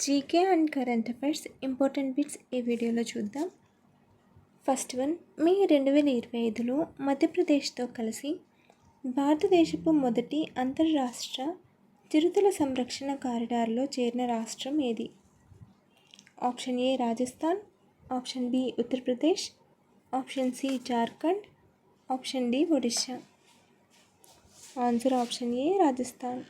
GK and current affairs important bits ఈ వీడియోలో చూద్దాం. ఫస్ట్ వన్, మే 2025లో మధ్యప్రదేశ్తో కలిసి భారతదేశపు మొదటి అంతర్రాష్ట్ర చిరుతల సంరక్షణ కారిడార్లో చేరిన రాష్ట్రం ఏది? Option A Rajasthan, option B Uttar Pradesh, option C Jharkhand, option D Odisha. Answer option A Rajasthan.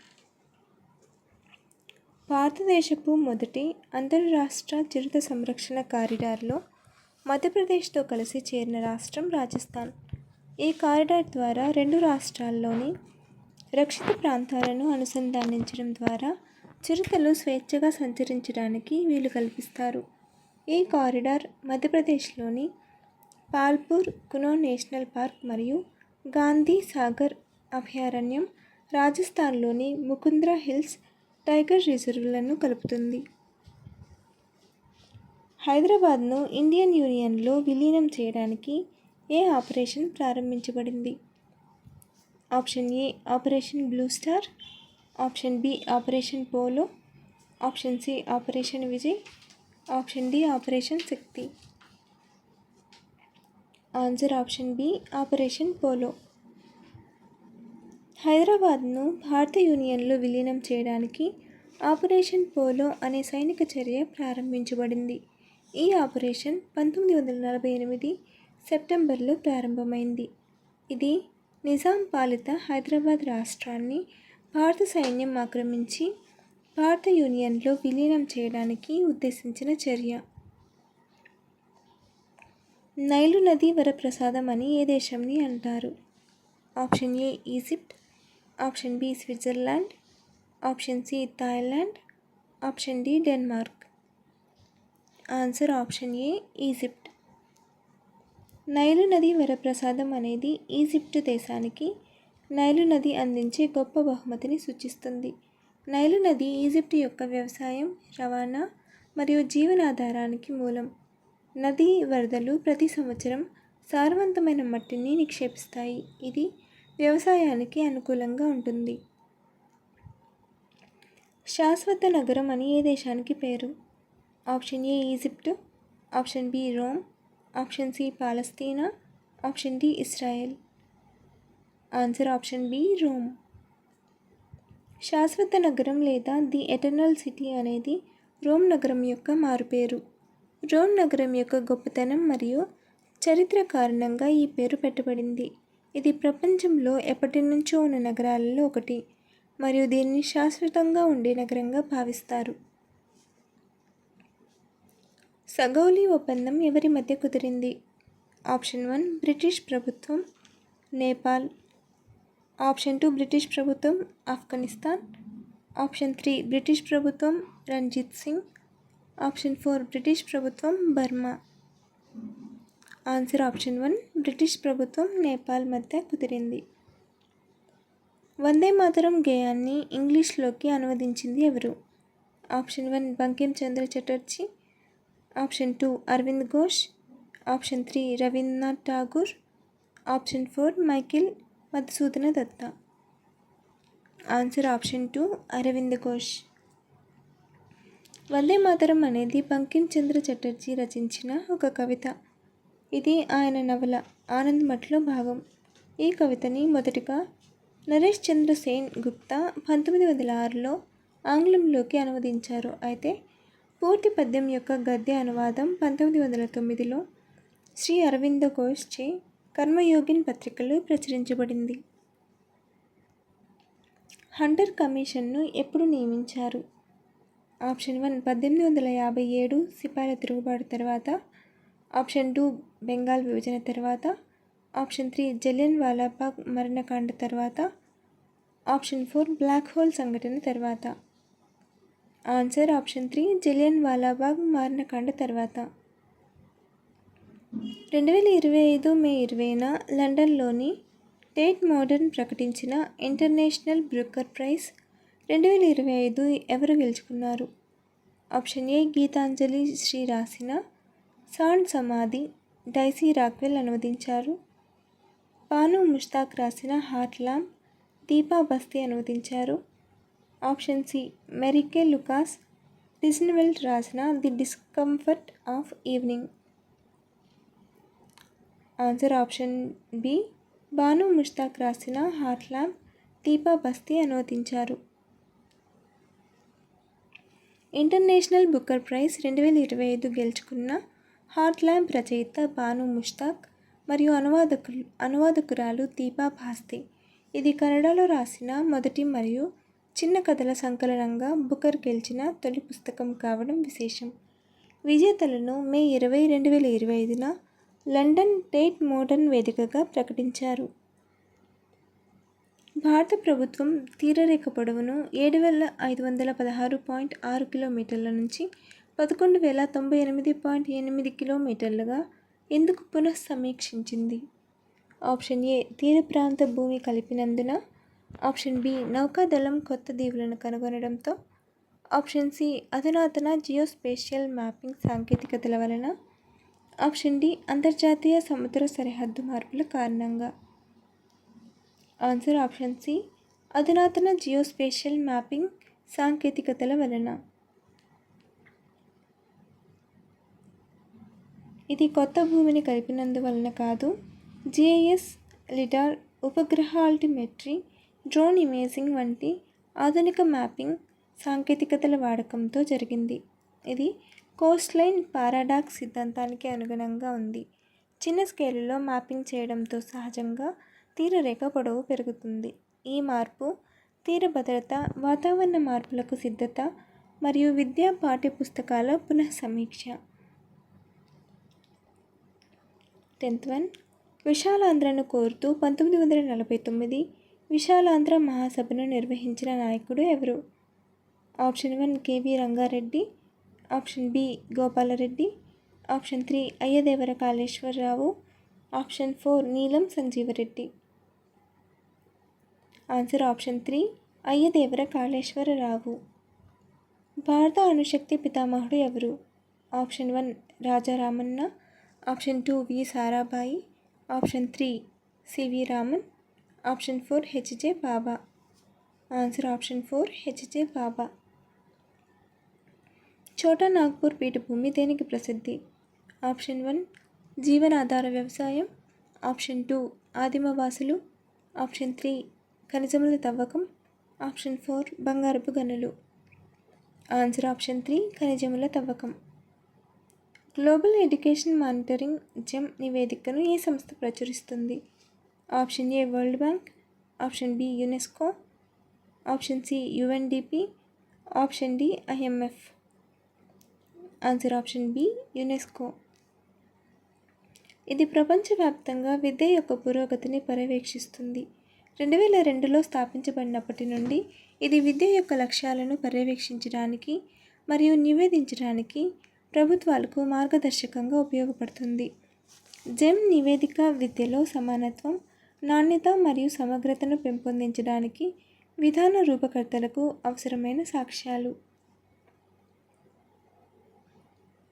భారతదేశపు మొదటి అంతర్రాష్ట్ర చిరుత సంరక్షణ కారిడార్లో మధ్యప్రదేశ్తో కలిసి చేరిన రాష్ట్రం రాజస్థాన్. ఈ కారిడార్ ద్వారా రెండు రాష్ట్రాల్లోని రక్షిత ప్రాంతాలను అనుసంధానించడం ద్వారా చిరుతలు స్వేచ్ఛగా సంచరించడానికి వీలు కల్పిస్తారు. ఈ కారిడార్ మధ్యప్రదేశ్లోని పాల్పూర్ కునో నేషనల్ పార్క్ మరియు గాంధీ సాగర్ అభయారణ్యం, రాజస్థాన్లోని ముకుంద్రా హిల్స్ టైగర్ రిజర్వ్లను కలుపుతుంది. హైదరాబాద్ను ఇండియన్ యూనియన్లో విలీనం చేయడానికి ఏ ఆపరేషన్ ప్రారంభించబడింది? Option A operation blue star, option B operation polo, option C operation Vijay, option D operation Shakti. Answer option B operation polo. హైదరాబాద్ను భారత యూనియన్లో విలీనం చేయడానికి ఆపరేషన్ పోలో అనే సైనిక చర్య ప్రారంభించబడింది. ఈ ఆపరేషన్ 1948 సెప్టెంబర్లో ప్రారంభమైంది. ఇది నిజాం పాలిత హైదరాబాద్ రాష్ట్రాన్ని భారత సైన్యం ఆక్రమించి భారత యూనియన్లో విలీనం చేయడానికి ఉద్దేశించిన చర్య. నైలు నది వరప్రసాదం అని ఏ దేశంని అంటారు? Option A Egypt, option B Switzerland, option C Thailand, option D Denmark. Answer option A Egypt. Nile నది వరప్రసాదం అనేది ఈజిప్టు దేశానికి నైలు నది అందించే గొప్ప బహుమతిని సూచిస్తుంది. నైలు నది ఈజిప్టు యొక్క వ్యవసాయం, రవాణా మరియు జీవనాధారానికి మూలం. నదీ వరదలు ప్రతి సంవత్సరం సారవంతమైన మట్టిని నిక్షేపిస్తాయి. ఇది వ్యవసాయానికి అనుకూలంగా ఉంటుంది. శాశ్వత నగరం అని ఏ దేశానికి పేరు? Option A Egypt, option B Rome, option C పాలస్తీనా, option D Israel. Answer option B Rome. శాశ్వత నగరం లేదా ది ఎటర్నల్ సిటీ అనేది రోమ్ నగరం యొక్క మారుపేరు. రోమ్ నగరం యొక్క గొప్పతనం మరియు చరిత్ర కారణంగా ఈ పేరు పెట్టబడింది. ఇది ప్రపంచంలో ఎప్పటి నుంచో ఉన్న నగరాలలో ఒకటి మరియు దీనిని శాశ్వతంగా ఉండే నగరంగా భావిస్తారు. సగౌలీ ఒప్పందం ఎవరి మధ్య కుదిరింది? ఆప్షన్ 1 బ్రిటిష్ ప్రభుత్వం, నేపాల్, ఆప్షన్ 2 బ్రిటిష్ ప్రభుత్వం, ఆఫ్ఘనిస్తాన్, ఆప్షన్ 3 బ్రిటిష్ ప్రభుత్వం, రణ్జిత్ సింగ్, ఆప్షన్ 4 బ్రిటిష్ ప్రభుత్వం, బర్మా. ఆన్సర్ ఆప్షన్ 1 బ్రిటిష్ ప్రభుత్వం, నేపాల్ మధ్య కుదిరింది. వందే మాతరం గేయాన్ని ఇంగ్లీష్లోకి అనువదించింది ఎవరు? Option 1 Bankim Chandra Chatterjee, option 2 Arvind Ghosh, option 3 Rabindranath Tagore, option 4 Michael Madhusudana Datta. Answer option 2 Arvind Ghosh. Vande Mataram అనేది బంకిం చంద్ర చటర్జీ రచించిన ఒక కవిత. ఇది ఆయన నవల ఆనంద్ మఠ్లో భాగం. ఈ కవితని మొదటగా నరేష్ చంద్ర సేన్ గుప్తా 1906లో ఆంగ్లంలోకి అనువదించారు. అయితే పూర్తి పద్యం యొక్క గద్య అనువాదం 1909లో శ్రీ అరవింద ఘోష్ చే కర్మయోగిన్ పత్రికలో ప్రచురించబడింది. హంటర్ కమిషన్ను ఎప్పుడు నియమించారు? ఆప్షన్ 1 1857 సిపాయిల తిరుగుబాటు తర్వాత, ఆప్షన్ 2 బెంగాల్ విభజన తర్వాత, ఆప్షన్ 3 జలియన్ వాలాబాగ్ మరణకాండ తర్వాత, ఆప్షన్ 4 బ్లాక్ హోల్ సంఘటన తర్వాత. ఆన్సర్ ఆప్షన్ 3 జలియన్ వాలాబాగ్ మరణకాండ తర్వాత. 2025 మే 20న లండన్లోని టేట్ మోడర్న్ ప్రకటించిన ఇంటర్నేషనల్ బ్రూకర్ ప్రైజ్ 2025 ఎవరు గెలుచుకున్నారు? ఆప్షన్ ఏ గీతాంజలి శ్రీ రాసిన సాండ్ సమాధి డైసీ రాక్వెల్ అనువదించారు. పాను ముష్తాక్ రాసిన హార్ట్ ల్యాంప్ దీపా బస్తీ అనువదించారు. Option C Marieke Lucas Rijneveld రాసిన the discomfort of evening. Answer option B. Banu Mushtaq రాసిన హార్ట్ ల్యాంప్ దీపా బస్తీ అనువదించారు. ఇంటర్నేషనల్ బుకర్ ప్రైజ్ 2025 గెలుచుకున్న హార్ట్ ల్యాంప్ రచయిత బాను ముష్తాక్ మరియు అనువాదకురాలు దీపా భాస్తే. ఇది కన్నడలో రాసిన మొదటి మరియు చిన్న కథల సంకలనంగా బుకర్ గెలిచిన తొలి పుస్తకం కావడం విశేషం. విజేతలను మే 20, 2025న లండన్ టేట్ మోడర్న్ వేదికగా ప్రకటించారు. భారత ప్రభుత్వం తీరరేఖ పొడవును 7,516.6 కిలోమీటర్ల నుంచి 11,098.8 కిలోమీటర్లుగా ఎందుకు పునఃసమీక్షించింది? ఆప్షన్ ఏ తీర ప్రాంత భూమి కలిపినందున, ఆప్షన్ బి నౌకాదళం కొత్త దీవులను కనుగొనడంతో, ఆప్షన్ సి అధునాతన జియోస్పేషియల్ మ్యాపింగ్ సాంకేతికతల వలన, ఆప్షన్ డి అంతర్జాతీయ సముద్ర సరిహద్దు మార్పుల కారణంగా. ఆన్సర్ ఆప్షన్ సి అధునాతన జియోస్పేషియల్ మ్యాపింగ్ సాంకేతికతల వలన. ఇది కొత్త భూమిని కలిపినందువలన కాదు. జిఐఎస్, లిడార్, ఉపగ్రహ ఆల్టిమెట్రీ, డ్రోన్ ఇమేజింగ్ వంటి ఆధునిక మ్యాపింగ్ సాంకేతికతల వాడకంతో జరిగింది. ఇది కోస్ట్ లైన్ పారాడాక్స్ సిద్ధాంతానికి అనుగుణంగా ఉంది. చిన్న స్కేలులో మ్యాపింగ్ చేయడంతో సహజంగా తీరరేఖ పొడవు పెరుగుతుంది. ఈ మార్పు తీర భద్రత, వాతావరణ మార్పులకు సిద్ధత మరియు విద్యా పాఠ్యపుస్తకాల పునఃసమీక్ష. 10th one. విశాలాంధ్రను కోరుతూ 1949 విశాలాంధ్ర మహాసభను నిర్వహించిన నాయకుడు ఎవరు? Option 1 K V Rangareddy, option B Gopalareddy, option 3 Ayyadevara Kaleswararao, option 4 Neelam Sanjeevareddy. Answer option 3 Ayyadevara Kaleswararao. భారత అణుశక్తి పితామహుడు ఎవరు? Option 1 Rajaramanna, option 2 V Sarabhai, option 3 C V Raman, option 4 H J Bhabha. Answer option 4 H J Bhabha. Chota Nagpur పీఠభూమి దేనికి ప్రసిద్ధి? ఆప్షన్ 1 జీవనాధార వ్యవసాయం, ఆప్షన్ 2 ఆదిమవాసులు, ఆప్షన్ 3 ఖనిజముల తవ్వకం, ఆప్షన్ 4 బంగారపు గనులు. ఆన్సర్ ఆప్షన్ 3 ఖనిజముల తవ్వకం. గ్లోబల్ ఎడ్యుకేషన్ మానిటరింగ్ జెమ్ నివేదికను ఏ సంస్థ ప్రచురిస్తుంది? Option A world bank, option B UNESCO, option C UNDP, option D IMF. Answer option B UNESCO. ఇది ప్రపంచవ్యాప్తంగా విద్య యొక్క పురోగతిని పర్యవేక్షిస్తుంది. 2002లో స్థాపించబడినప్పటి నుండి ఇది విద్య యొక్క లక్ష్యాలను పర్యవేక్షించడానికి మరియు నివేదించడానికి ప్రభుత్వాలకు మార్గదర్శకంగా ఉపయోగపడుతుంది. జెమ్ నివేదిక విద్యలో సమానత్వం, నాణ్యత మరియు సమగ్రతను పెంపొందించడానికి విధాన రూపకర్తలకు అవసరమైన సాక్ష్యాలు.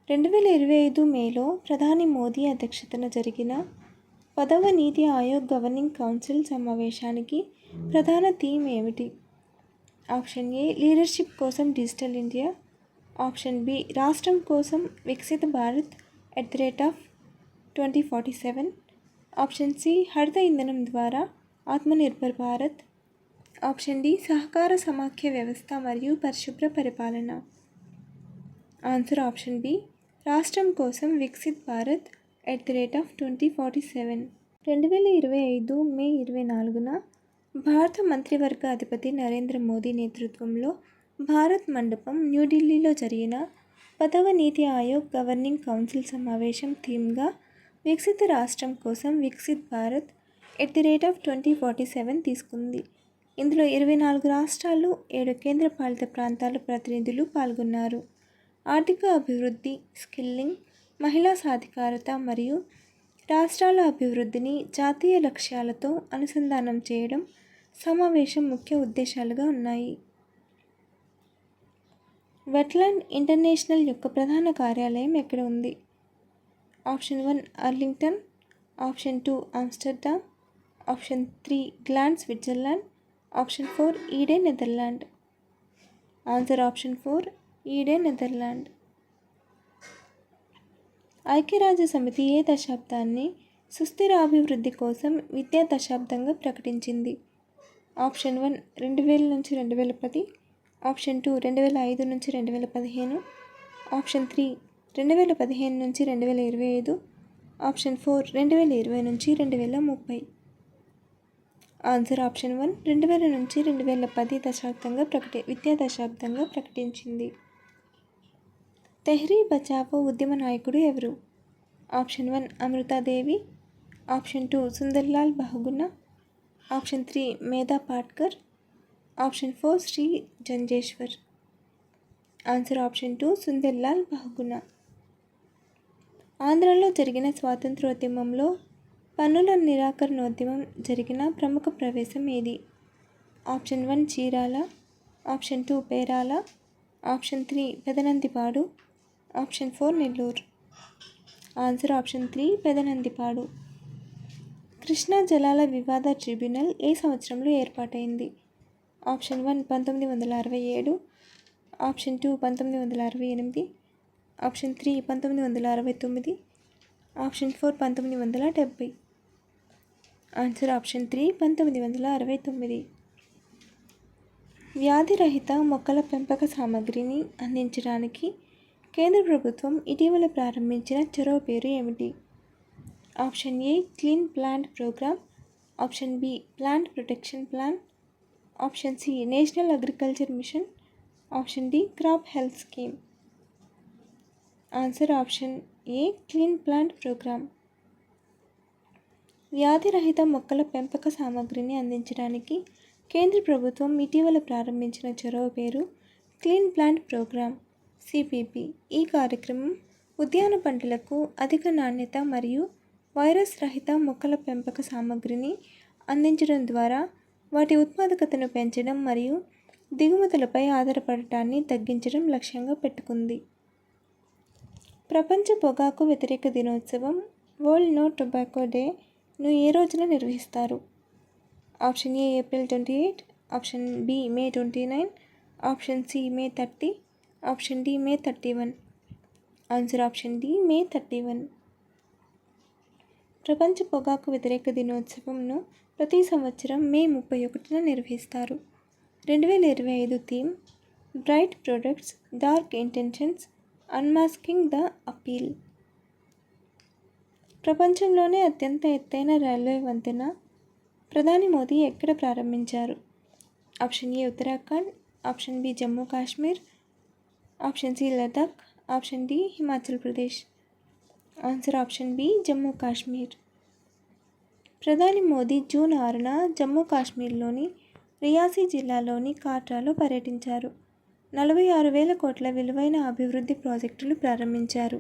2025 మేలో ప్రధాని మోదీ అధ్యక్షతన జరిగిన 10వ నీతి ఆయోగ్ గవర్నింగ్ కౌన్సిల్ సమావేశానికి ప్రధాన థీమ్ ఏమిటి? ఆప్షన్ ఏ లీడర్షిప్ కోసం డిజిటల్ ఇండియా, ఆప్షన్ బి రాష్ట్రం కోసం వికసిత భారత్ @2047, ఆప్షన్ సి హరిత ఇంధనం ద్వారా ఆత్మనిర్భర్ భారత్, ఆప్షన్ డి సహకార సమాఖ్య వ్యవస్థ మరియు పరిశుభ్ర పరిపాలన. ఆన్సర్ ఆప్షన్ బి రాష్ట్రం కోసం వికసిత్ భారత్ @2047. 2025 మే 24న భారత మంత్రివర్గ అధిపతి నరేంద్ర మోదీ నేతృత్వంలో భారత్ మండపం న్యూఢిల్లీలో జరిగిన 10వ నీతి ఆయోగ్ గవర్నింగ్ కౌన్సిల్ సమావేశం థీమ్గా వికసిత రాష్ట్రం కోసం వికసిత్ భారత్ @2047 తీసుకుంది. ఇందులో 24 రాష్ట్రాలు, 7 కేంద్రపాలిత ప్రాంతాల ప్రతినిధులు పాల్గొన్నారు. ఆర్థిక అభివృద్ధి, స్కిల్లింగ్, మహిళా సాధికారత మరియు రాష్ట్రాల అభివృద్ధిని జాతీయ లక్ష్యాలతో అనుసంధానం చేయడం సమావేశం ముఖ్య ఉద్దేశాలుగా ఉన్నాయి. వెట్లాండ్ ఇంటర్నేషనల్ యొక్క ప్రధాన కార్యాలయం ఎక్కడ ఉంది? Option 1 Arlington, option 2 Amsterdam, option 3 Gland Switzerland, option 4 Ede Netherland. Answer option 4 Ede Netherland. ఐక్యరాజ్య సమితి ఏ దశాబ్దాన్ని సుస్థిర అభివృద్ధి కోసం విద్యా దశాబ్దంగా ప్రకటించింది? ఆప్షన్ 1 2000 నుంచి 2010, ఆప్షన్ 2 2005 నుంచి 2015, ఆప్షన్ 3 2015 నుంచి 2025, ఆప్షన్ 4 2020 నుంచి 2030. ఆన్సర్ ఆప్షన్ 1 2000 నుంచి 2010 విద్యా దశాబ్దంగా ప్రకటించింది. తెహ్రీ బచావో ఉద్యమ నాయకుడు ఎవరు? Option 1 Amritadevi, option 2 Sunderlal Bahuguna, option 3 Medha Patkar, option 4 Shri Jambheshwar. Answer option 2 Sunderlal Bahuguna. ఆంధ్రలో జరిగిన స్వాతంత్రోద్యమంలో పన్నుల నిరాకరణోద్యమం జరిగిన ప్రముఖ ప్రవేశం ఏది? Option 1 Chirala, option 2 Perala, option 3 Pedanandipadu, option 4 Nellore. Answer option 3 Pedanandipadu. Krishna జలాల వివాద ట్రిబ్యునల్ ఏ సంవత్సరంలో ఏర్పాటైంది? Option 1 1967, option 2 1968, option 3 1969, option 4 1970. Answer option 3 1969. వ్యాధిరహిత మొక్కల పెంపక సామగ్రిని అందించడానికి కేంద్ర ప్రభుత్వం ఇటీవల ప్రారంభించిన చొరవ పేరు ఏమిటి? Option A clean plant program, option B plant protection plan, option C national agriculture mission, option D crop health scheme. Answer option A clean plant program. వ్యాధిరహిత మొక్కల పెంపక సామగ్రిని అందించడానికి కేంద్ర ప్రభుత్వం ఇటీవల ప్రారంభించిన చొరవ పేరు క్లీన్ ప్లాంట్ ప్రోగ్రామ్ సిపిపి. ఈ కార్యక్రమం ఉద్యాన పంటలకు అధిక నాణ్యత మరియు వైరస్ రహిత మొక్కల పెంపక సామగ్రిని అందించడం ద్వారా వాటి ఉత్పాదకతను పెంచడం మరియు దిగుమతులపై ఆధారపడటాన్ని తగ్గించడం లక్ష్యంగా పెట్టుకుంది. ప్రపంచ పొగాకు వ్యతిరేక దినోత్సవం వరల్డ్ నో టొబాకో డేను ఏ రోజున నిర్వహిస్తారు? Option A April 28, option B May 29, option C May 30, option D May 31. Answer option D May 31. ప్రపంచ పొగాకు వ్యతిరేక దినోత్సవంను ప్రతి సంవత్సరం మే 31న నిర్వహిస్తారు. 2025 theme bright products, dark intentions, unmasking the appeal. ప్రపంచంలోనే అత్యంత ఎత్తైన రైల్వే వంతెన ప్రధాని మోదీ ఎక్కడ ప్రారంభించారు? Option A Uttarakhand, option B Jammu Kashmir, option C Ladakh, option D Himachal Pradesh. Answer option B Jammu Kashmir. ప్రధాని మోదీ జూన్ 6న జమ్మూ కాశ్మీర్లోని రియాసీ జిల్లాలోని కాట్రాలో పర్యటించారు. 46,000 కోట్ల విలువైన అభివృద్ధి ప్రాజెక్టులు ప్రారంభించారు.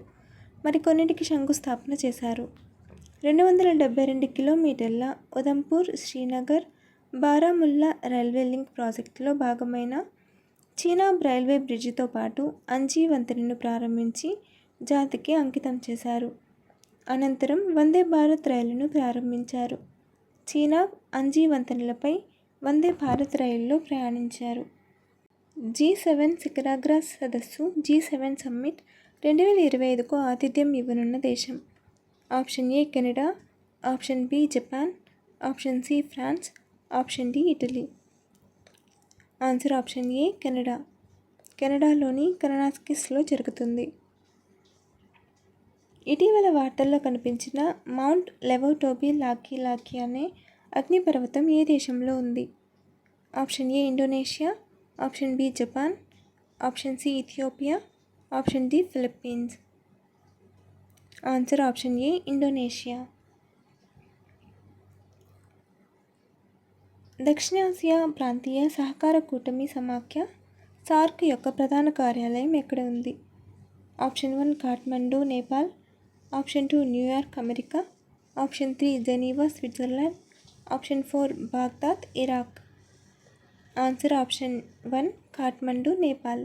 మరికొన్నింటికి శంకుస్థాపన చేశారు. 272 కిలోమీటర్ల ఉధంపూర్ శ్రీనగర్ బారాముల్లా రైల్వే లింక్ ప్రాజెక్టులో భాగమైన చీనాబ్ రైల్వే బ్రిడ్జితో పాటు అంజీ వంతెనను ప్రారంభించి జాతికి అంకితం చేశారు. అనంతరం వందే భారత్ రైలును ప్రారంభించారు. చీనాబ్, అంజీ వంతెనలపై వందే భారత్ రైలులో ప్రయాణించారు. G7 శిఖరాగ్ర సదస్సు G7 సమ్మిట్ 2025కు ఆతిథ్యం ఇవ్వనున్న దేశం? Option A Canada, option B Japan, option C France, option D Italy. Answer option A Canada. కెనడాలోని కననాస్కిస్లో జరుగుతుంది. ఇటీవల వార్తల్లో కనిపించిన మౌంట్ లెవోటోబి లాకి అనే అగ్నిపర్వతం ఏ దేశంలో ఉంది? Option A Indonesia, option B Japan, option C Ethiopia, option D Philippines. Answer option A Indonesia. దక్షిణాసియా ప్రాంతీయ సహకార కూటమి సమాఖ్య సార్క్ యొక్క ప్రధాన కార్యాలయం ఎక్కడ ఉంది? Option 1 Kathmandu Nepal, option 2 New York America, option 3 Geneva Switzerland, option 4 Baghdad Iraq. Answer option 1 Kathmandu Nepal.